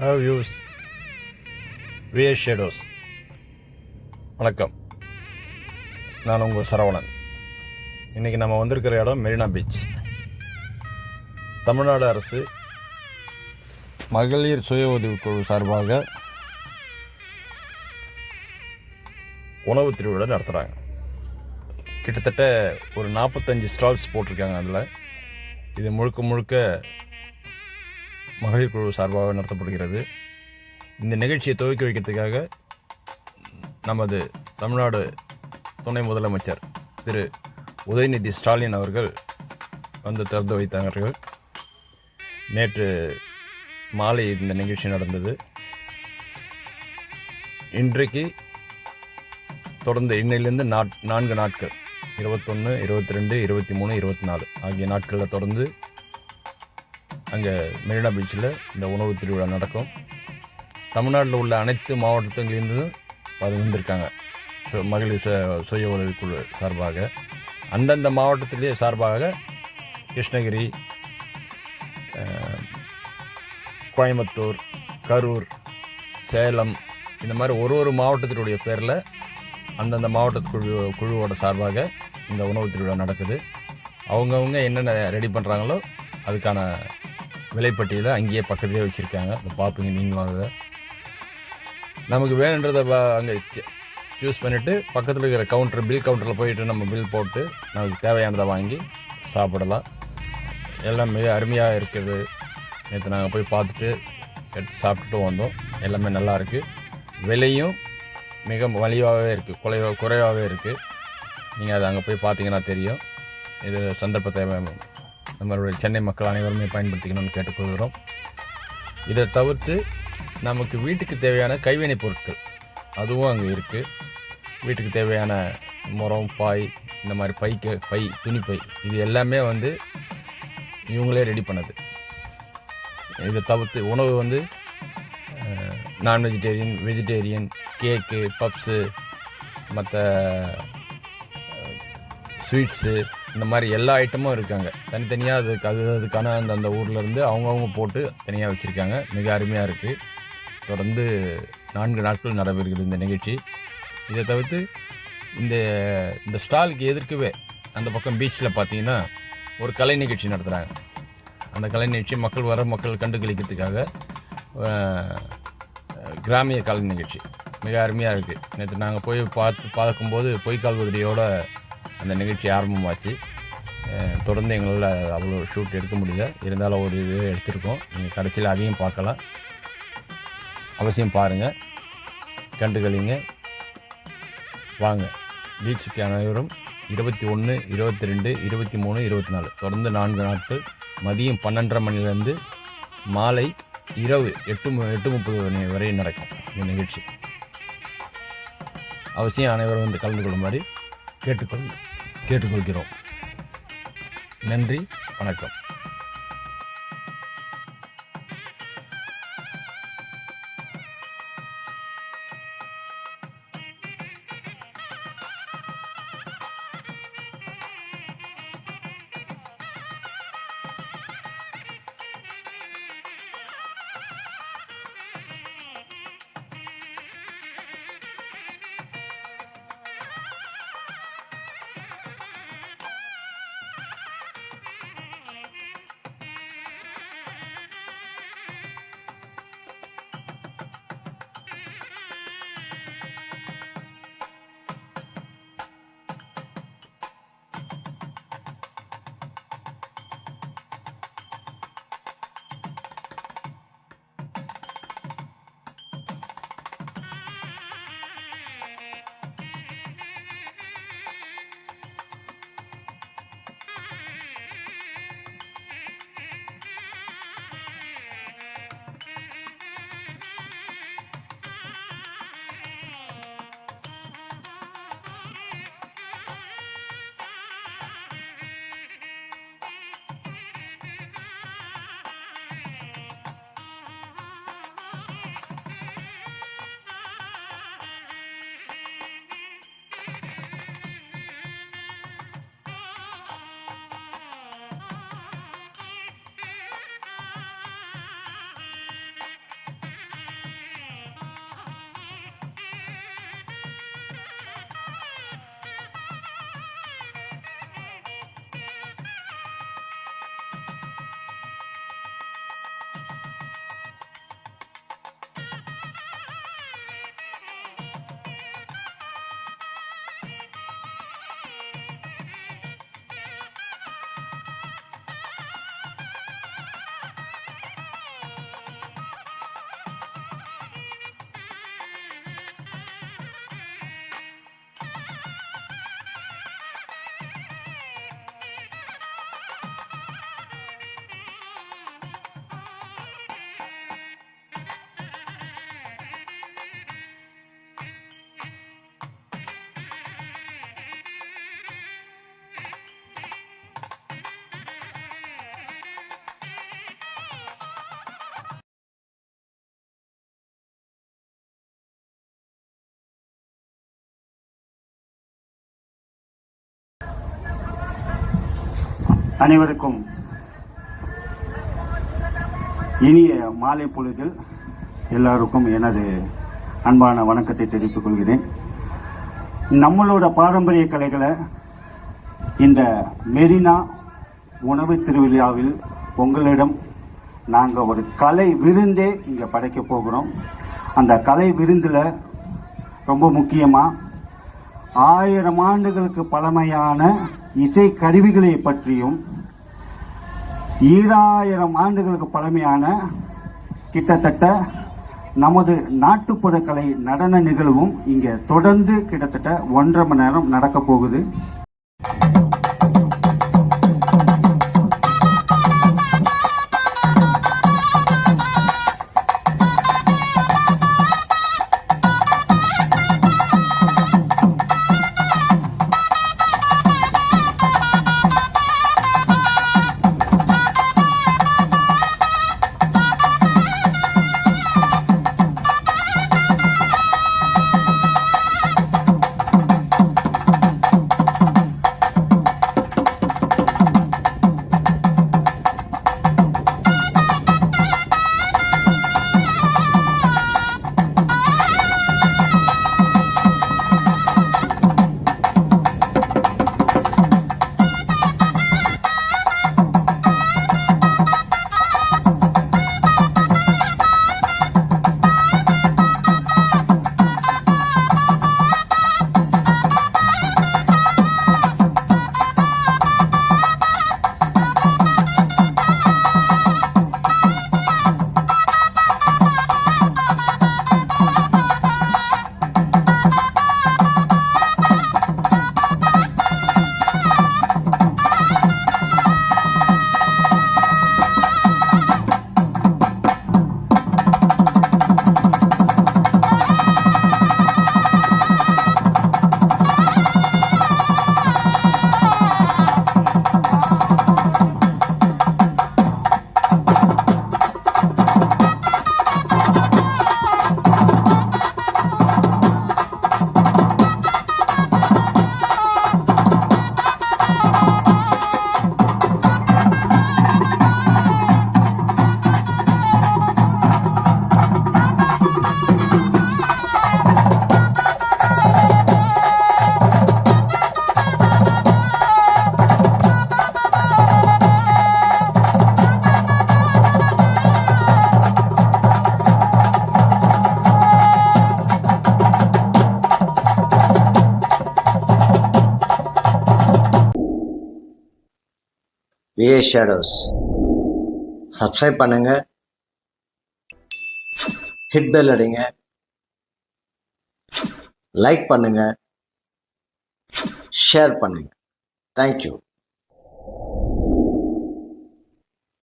Have views, VS Shadows. வணக்கம், நான் உங்கள் சரவணன். இன்றைக்கி நம்ம வந்திருக்கிற இடம் மெரினா பீச். தமிழ்நாடு அரசு மகளிர் சுய உதவிக்குழு சார்பாக உணவு திருவிழா நடத்துகிறாங்க. கிட்டத்தட்ட ஒரு 45 ஸ்டால்ஸ் போட்டிருக்காங்க. அதில் இது முழுக்க முழுக்க மகளிர் குழு சார்பாக நடத்தப்படுகிறது. இந்த நிகழ்ச்சியை துவக்கி வைக்கிறதுக்காக நமது தமிழ்நாடு துணை முதலமைச்சர் திரு உதயநிதி ஸ்டாலின் அவர்கள் வந்து திறந்து வைத்தார்கள். நேற்று மாலை இந்த நிகழ்ச்சி நடந்தது. இன்றைக்கு தொடர்ந்து இன்னையிலிருந்து 4 நாட்கள் 21, 22, 23, 24 ஆகிய நாட்களில் தொடர்ந்து அங்கே மெரினா பீச்சில் இந்த உணவு திருவிழா நடக்கும். தமிழ்நாட்டில் உள்ள அனைத்து மாவட்டங்களிலிருந்தும் வந்திருக்காங்க மகளிர் சுய உதவிக்குழு சார்பாக. அந்தந்த மாவட்டத்திலே சார்பாக கிருஷ்ணகிரி, கோயம்புத்தூர், கரூர், சேலம், இந்த மாதிரி ஒரு மாவட்டத்தினுடைய பேரில் அந்தந்த மாவட்ட குழுவோட சார்பாக இந்த உணவு திருவிழா நடக்குது. அவங்கவுங்க என்னென்ன ரெடி பண்ணுறாங்களோ அதுக்கான விலைப்பட்டியலை அங்கேயே பக்கத்துலேயே வச்சுருக்காங்க. இந்த பார்ப்பீங்க நீங்களும். அதை நமக்கு வேணுன்றதை அங்கே சூஸ் பண்ணிவிட்டு பக்கத்தில் இருக்கிற பில் கவுண்டரில் போயிட்டு நம்ம பில் போட்டு நமக்கு தேவையானதை வாங்கி சாப்பிடலாம். எல்லாம் மிக அருமையாக இருக்குது. நேற்று நாங்கள் போய் பார்த்துட்டு எடுத்து சாப்பிட்டுட்டு வந்தோம். எல்லாமே நல்லா இருக்குது. விலையும் மிக மலிவாகவே இருக்குது, குறைவாகவே இருக்குது. நீங்கள் அதை அங்கே போய் பார்த்தீங்கன்னா தெரியும். இது சந்தர்ப்பத்தை நம்மளுடைய சென்னை மக்கள் அனைவருமே பயன்படுத்திக்கணும்னு கேட்டுக்கொள்கிறோம். இதை தவிர்த்து நமக்கு வீட்டுக்கு தேவையான கைவினைப் பொருட்கள் அதுவும் அங்கே இருக்குது. வீட்டுக்கு தேவையான முறம், பாய், இந்த மாதிரி பை, துணிப்பை, இது எல்லாமே வந்து இவங்களே ரெடி பண்ணது. இதை தவிர்த்து உணவு வந்து நான் வெஜிடேரியன், வெஜிடேரியன், கேக்கு, பப்ஸு, மற்ற ஸ்வீட்ஸு, இந்த மாதிரி எல்லா ஐட்டமும் இருக்காங்க. தனித்தனியாக அதுக்கான அந்த ஊர்லேருந்து அவங்கவுங்க போட்டு தனியாக வச்சுருக்காங்க. மிக அருமையாக இருக்குது. தொடர்ந்து 4 நாட்கள் நடைபெறுகிறது இந்த நிகழ்ச்சி. இதை தவிர்த்து இந்த ஸ்டாலுக்கு எதிர்க்கவே அந்த பக்கம் பீச்சில் பார்த்தீங்கன்னா ஒரு கலை நிகழ்ச்சி நடத்துகிறாங்க. அந்த கலை நிகழ்ச்சி மக்கள் கண்டுகளிக்கிறதுக்காக கிராமிய கலை நிகழ்ச்சி மிக அருமையாக இருக்குது. நேற்று நாங்கள் போய் பார்க்கும்போது பொய்க்கால் குதிரையோட அந்த நிகழ்ச்சி ஆரம்பமாச்சு. தொடர்ந்து எங்களால் அவ்வளோ ஷூட் எடுக்க முடியல. இருந்தாலும் ஒரு இது எடுத்திருக்கோம். நீங்கள் கடைசியில் அதையும் பார்க்கலாம். அவசியம் பாருங்கள், கண்டுகளிங்க. வாங்க, பீச்சுக்கு அனைவரும் 21, 22, 23, 24 தொடர்ந்து 4 நாட்கள் மதியம் 12:30 மணிலேருந்து மாலை இரவு 8:30 மணி வரை நடக்கும் இந்த நிகழ்ச்சி. அவசியம் அனைவரும் வந்து கலந்து கொள்ளுமாறு கேட்டுக்கொள்கிறோம். நன்றி, வணக்கம். அனைவருக்கும் இனிய மாலை பொழுதில் எல்லாருக்கும் எனது அன்பான வணக்கத்தை தெரிவித்துக் கொள்கிறேன். நம்மளோட பாரம்பரிய கலைகளை இந்த மெரினா உணவு திருவிழாவில் உங்களிடம் நாங்கள் ஒரு கலை விருந்தே இங்கே படைக்க போகிறோம். அந்த கலை விருந்தில் ரொம்ப முக்கியமாக 1000 ஆண்டுகளுக்கு பழமையான இசை கருவிகளை பற்றியும் 2000 ஆண்டுகளுக்கு பழமையான கிட்டத்தட்ட நமது நாட்டுப்புற கலை நடன நிகழ்வும் இங்கே தொடர்ந்து கிட்டத்தட்ட 1.5 மணி நேரம் நடக்க போகுது. VA ஷேடோஸ் சப்ஸ்கிரைப் பண்ணுங்க, ஹிட் பெல் அடிங்க, லைக் பண்ணுங்க, ஷேர் பண்ணுங்க. தேங்க்யூ.